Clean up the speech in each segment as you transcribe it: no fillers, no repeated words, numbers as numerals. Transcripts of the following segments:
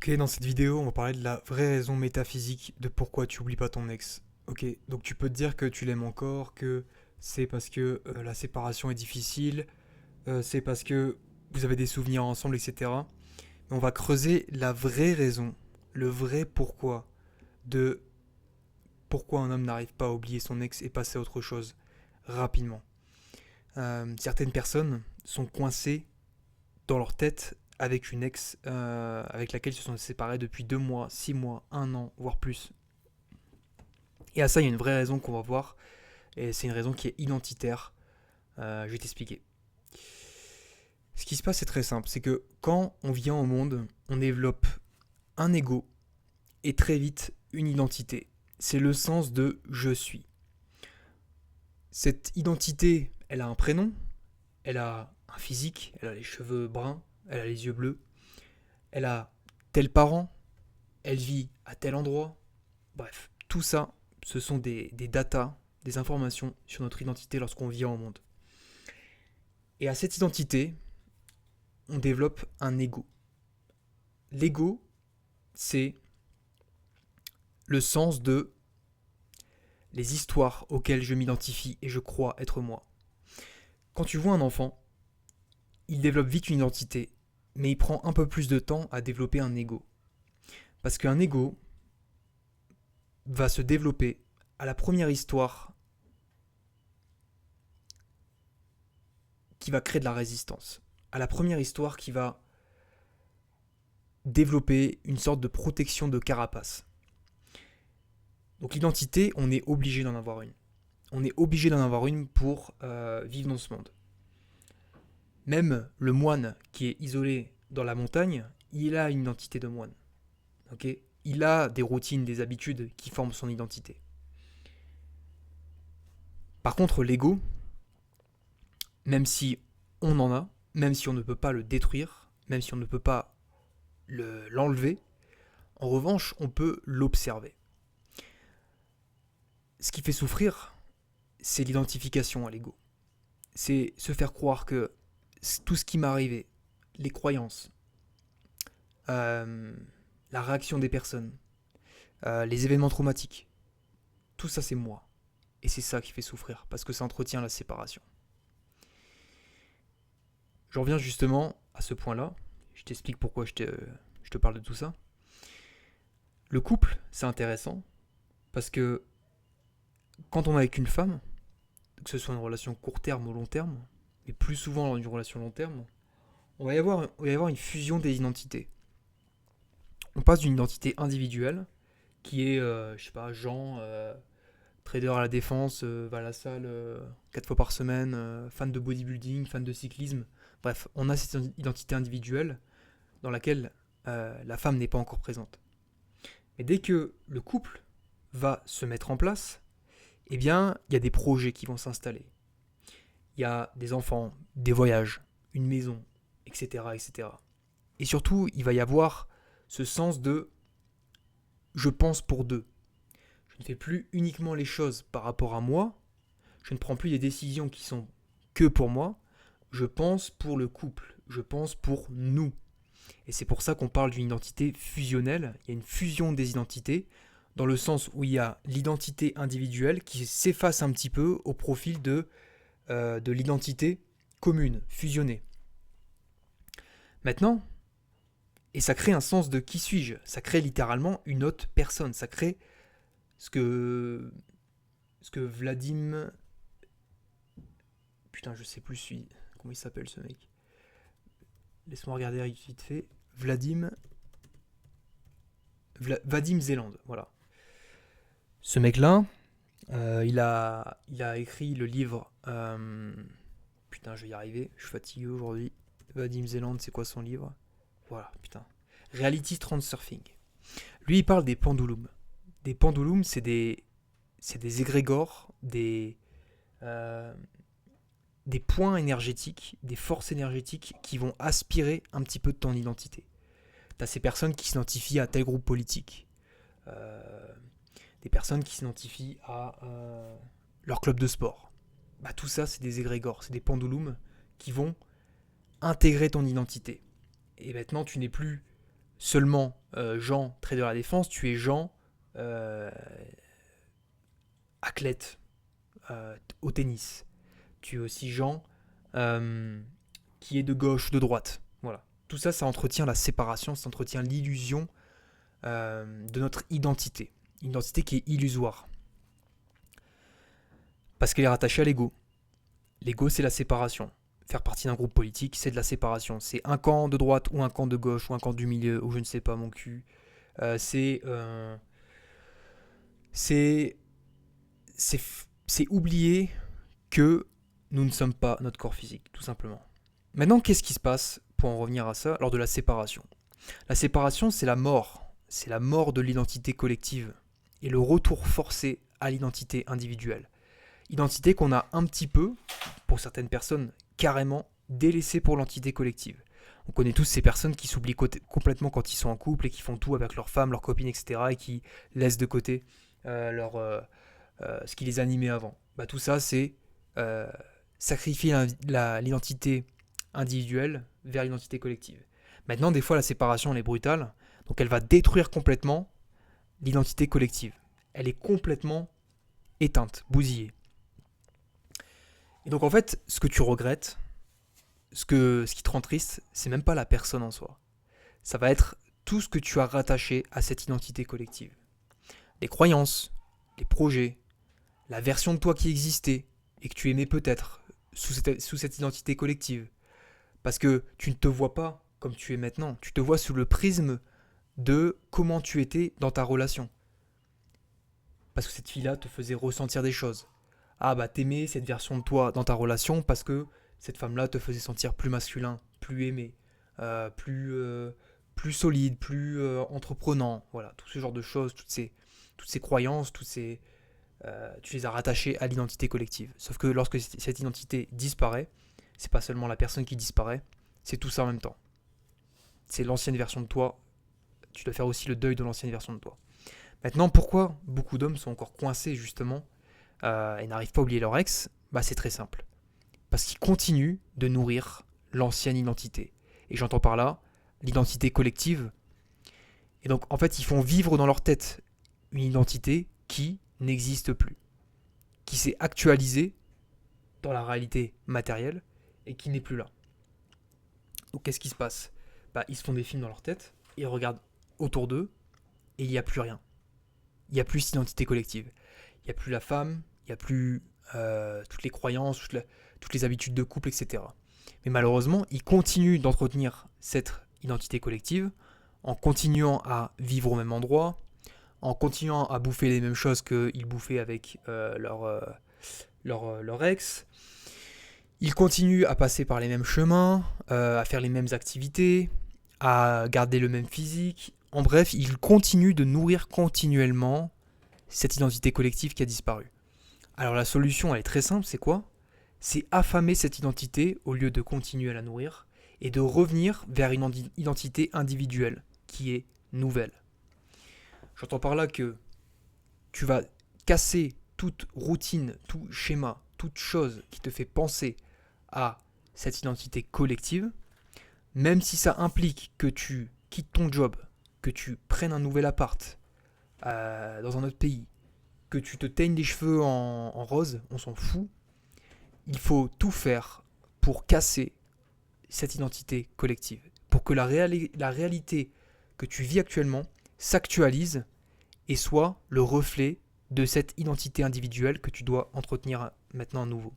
Ok, dans cette vidéo, on va parler de la vraie raison métaphysique de pourquoi tu oublies pas ton ex. Ok, donc tu peux te dire que tu l'aimes encore, que c'est parce que la séparation est difficile, c'est parce que vous avez des souvenirs ensemble, etc. Mais on va creuser la vraie raison, le vrai pourquoi de pourquoi un homme n'arrive pas à oublier son ex et passer à autre chose rapidement. Certaines personnes sont coincées dans leur tête avec une ex avec laquelle ils se sont séparés depuis 2 mois, 6 mois, un an, voire plus. Et à ça, il y a une vraie raison qu'on va voir, et c'est une raison qui est identitaire. Je vais t'expliquer. Ce qui se passe, c'est très simple, c'est que quand on vient au monde, on développe un ego et très vite une identité. C'est le sens de je suis. Cette identité, elle a un prénom, elle a un physique, elle a les cheveux bruns, elle a les yeux bleus, elle a tel parent, elle vit à tel endroit. Bref, tout ça, ce sont des datas, des informations sur notre identité lorsqu'on vient au monde. Et à cette identité, on développe un ego. L'ego, c'est le sens de les histoires auxquelles je m'identifie et je crois être moi. Quand tu vois un enfant, il développe vite une identité, mais il prend un peu plus de temps à développer un ego. Parce qu'un ego va se développer à la première histoire qui va créer de la résistance, à la première histoire qui va développer une sorte de protection de carapace. Donc l'identité, on est obligé d'en avoir une. On est obligé d'en avoir une pour vivre dans ce monde. Même le moine qui est isolé dans la montagne, il a une identité de moine. Okay, il a des routines, des habitudes qui forment son identité. Par contre, l'ego, même si on en a, même si on ne peut pas le détruire, même si on ne peut pas l'enlever, en revanche, on peut l'observer. Ce qui fait souffrir, c'est l'identification à l'ego. C'est se faire croire que tout ce qui m'est arrivé, les croyances, euh, la réaction des personnes, les événements traumatiques, tout ça c'est moi. Et c'est ça qui fait souffrir, parce que ça entretient la séparation. Je reviens justement à ce point-là. Je t'explique pourquoi je te parle de tout ça. Le couple, c'est intéressant, parce que quand on est avec une femme, que ce soit une relation court terme ou long terme, mais plus souvent dans une relation long terme, on va y avoir une fusion des identités. On passe d'une identité individuelle, qui est, je sais pas, Jean, trader à la défense, va à la salle 4 fois par semaine, fan de bodybuilding, fan de cyclisme. Bref, on a cette identité individuelle dans laquelle la femme n'est pas encore présente. Mais dès que le couple va se mettre en place, eh bien, il y a des projets qui vont s'installer. Il y a des enfants, des voyages, une maison, etc., etc. Et surtout, il va y avoir ce sens de je pense pour deux. Je ne fais plus uniquement les choses par rapport à moi, je ne prends plus des décisions qui sont que pour moi, je pense pour le couple, je pense pour nous. Et c'est pour ça qu'on parle d'une identité fusionnelle, il y a une fusion des identités, dans le sens où il y a l'identité individuelle qui s'efface un petit peu au profil de l'identité commune, fusionnée. Maintenant, et ça crée un sens de qui suis-je, ça crée littéralement une autre personne, ça crée ce que, ce que Vladimir... Putain, je sais plus comment il s'appelle ce mec. Laisse-moi regarder vite fait. Vadim Zeland, voilà. Ce mec-là, il a écrit le livre. Putain, je vais y arriver. Je suis fatigué aujourd'hui. Vadim Zeland, c'est quoi son livre? Voilà, putain. Reality Transurfing. Lui, il parle des pendulums. Des pendulums, c'est des égrégores, euh, des points énergétiques, des forces énergétiques qui vont aspirer un petit peu de ton identité. T'as ces personnes qui s'identifient à tel groupe politique. Euh, des personnes qui s'identifient à leur club de sport. Bah, tout ça, c'est des égrégores, c'est des pendulums qui vont intégrer ton identité. Et maintenant, tu n'es plus seulement Jean, trader à la défense, tu es Jean, euh, athlète au tennis. Tu es aussi Jean qui est de gauche, de droite. Voilà. Tout ça, ça entretient la séparation, ça entretient l'illusion de notre identité. Une identité qui est illusoire. Parce qu'elle est rattachée à l'ego. L'ego, c'est la séparation. Faire partie d'un groupe politique, c'est de la séparation. C'est un camp de droite ou un camp de gauche ou un camp du milieu ou je ne sais pas mon cul. C'est oublier que nous ne sommes pas notre corps physique, tout simplement. Maintenant, qu'est-ce qui se passe pour en revenir à ça lors de la séparation? La séparation, c'est la mort. C'est la mort de l'identité collective et le retour forcé à l'identité individuelle. Identité qu'on a un petit peu, pour certaines personnes, carrément délaissée pour l'entité collective. On connaît tous ces personnes qui s'oublient complètement quand ils sont en couple et qui font tout avec leur femme, leur copine, etc. et qui laissent de côté ce qui les animait avant. Bah, tout ça, c'est sacrifier l'identité individuelle vers l'identité collective. Maintenant, des fois, la séparation, elle est brutale, donc elle va détruire complètement l'identité collective. Elle est complètement éteinte, bousillée. Et donc, en fait, ce que tu regrettes, ce qui te rend triste, c'est même pas la personne en soi. Ça va être tout ce que tu as rattaché à cette identité collective. Les croyances, les projets, la version de toi qui existait et que tu aimais peut-être sous cette identité collective. Parce que tu ne te vois pas comme tu es maintenant. Tu te vois sous le prisme de comment tu étais dans ta relation. Parce que cette fille-là te faisait ressentir des choses. Ah bah t'aimais cette version de toi dans ta relation parce que cette femme-là te faisait sentir plus masculin, plus aimé, plus solide, plus entreprenant. Voilà, tout ce genre de choses, toutes ces croyances, tu les as rattachées à l'identité collective. Sauf que lorsque cette identité disparaît, c'est pas seulement la personne qui disparaît, c'est tout ça en même temps. C'est l'ancienne version de toi. Tu dois faire aussi le deuil de l'ancienne version de toi. Maintenant, pourquoi beaucoup d'hommes sont encore coincés justement et n'arrivent pas à oublier leur ex? Bah, c'est très simple. Parce qu'ils continuent de nourrir l'ancienne identité. Et j'entends par là l'identité collective. Et donc, en fait, ils font vivre dans leur tête une identité qui n'existe plus, qui s'est actualisée dans la réalité matérielle et qui n'est plus là. Donc, qu'est-ce qui se passe? Bah, ils se font des films dans leur tête, ils regardent autour d'eux et il n'y a plus rien. Il n'y a plus cette identité collective. Il n'y a plus la femme, il n'y a plus toutes les croyances, toutes les habitudes de couple, etc. Mais malheureusement, ils continuent d'entretenir cette identité collective en continuant à vivre au même endroit, en continuant à bouffer les mêmes choses qu'ils bouffaient avec leur ex. Ils continuent à passer par les mêmes chemins, à faire les mêmes activités, à garder le même physique. En bref, ils continuent de nourrir continuellement cette identité collective qui a disparu. Alors la solution, elle est très simple, c'est quoi? C'est affamer cette identité au lieu de continuer à la nourrir et de revenir vers une identité individuelle qui est nouvelle. J'entends par là que tu vas casser toute routine, tout schéma, toute chose qui te fait penser à cette identité collective, même si ça implique que tu quittes ton job, que tu prennes un nouvel appart dans un autre pays, que tu te teignes les cheveux en rose, on s'en fout. Il faut tout faire pour casser cette identité collective, pour que la réalité que tu vis actuellement s'actualise et soit le reflet de cette identité individuelle que tu dois entretenir maintenant à nouveau.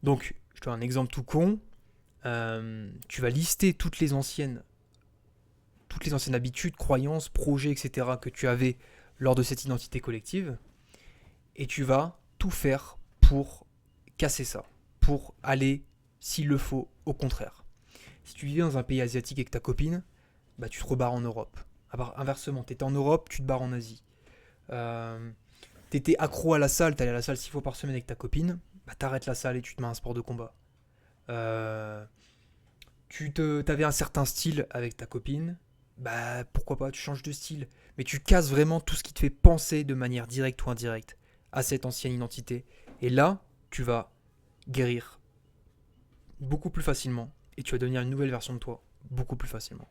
Donc, je te donne un exemple tout con. Tu vas lister toutes les anciennes habitudes, croyances, projets, etc. que tu avais lors de cette identité collective, et tu vas tout faire pour casser ça, pour aller, s'il le faut, au contraire. Si tu vivais dans un pays asiatique avec ta copine, bah tu te rebarres en Europe. Inversement, tu étais en Europe, tu te barres en Asie. Tu étais accro à la salle, tu allais à la salle 6 fois par semaine avec ta copine, bah t'arrêtes la salle et tu te mets à un sport de combat. T'avais un certain style avec ta copine, bah pourquoi pas, tu changes de style. Mais tu casses vraiment tout ce qui te fait penser de manière directe ou indirecte à cette ancienne identité. Et là, tu vas guérir beaucoup plus facilement et tu vas devenir une nouvelle version de toi beaucoup plus facilement.